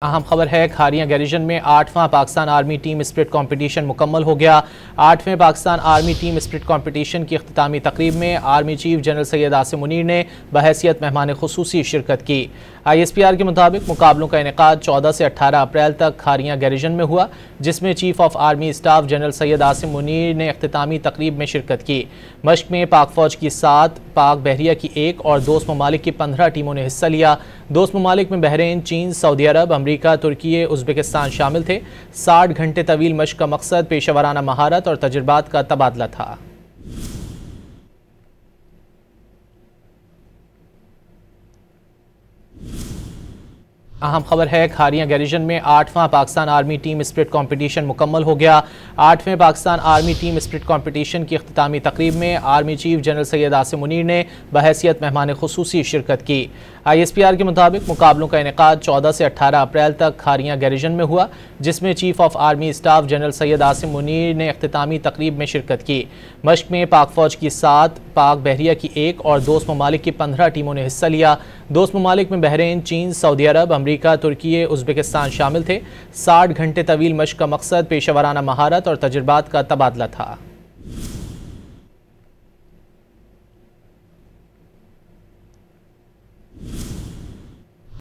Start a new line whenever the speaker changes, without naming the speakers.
अहम खबर है, खारियां गैरिजन में 8वां Pakistan army team spirit competition मुकम्मल हो गया। 8वें Pakistan army team spirit competition की अख्तामी तकरीब में army chief general Syed Asim Munir ने बहैसियत मेहमान खुसूसी शिरकत की। ISPR के मुताबिक मुकाबलों का इनेकाद 14 से 18 अप्रैल तक खारियां गैरिजन में हुआ, जिसमें chief of army staff general Syed Asim Munir ने अख्तामी तकरीब में शिरकत की। मश्क में पाक फौज की 7, पाक बहरिया की 1 और दोस्त ममालिक की 15 टीमों ने हिस्सा लिया। दोस्त ममालिक में बहरीन, चीन, सऊदी अरब, अमरीका, तुर्की, उज़्बेकिस्तान शामिल थे। 60 घंटे तवील मश्क का मकसद पेशेवराना महारत और तजुर्बात का तबादला था। अहम खबर है, खारियां गैरिजन में 8वां Pakistan army team spirit competition मुकम्मल हो गया। 8वें Pakistan army team spirit competition की अख्तामी तकरीब में army chief general Syed Asim Munir ने बहैसियत मेहमान खुसूसी शिरकत की। ISPR के मुताबिक मुकाबलों का इनेकाद 14 से 18 अप्रैल तक खारियां गैरिजन में हुआ, जिसमें chief of army staff general Syed Asim Munir ने अख्तामी तकरीब में शिरकत की। मश्क में पाक फौज की 7, पाक बहरिया की 1 और दोस्त ममालिक की 15 टीमों ने हिस्सा लिया। दोस्त ममालिक में बहरीन, चीन, सऊदी अरब, अमरीका, तुर्की, उज़्बेकिस्तान शामिल थे। 60 घंटे तवील मश्क का मकसद पेशेवराना महारत और तजुर्बात का तबादला था।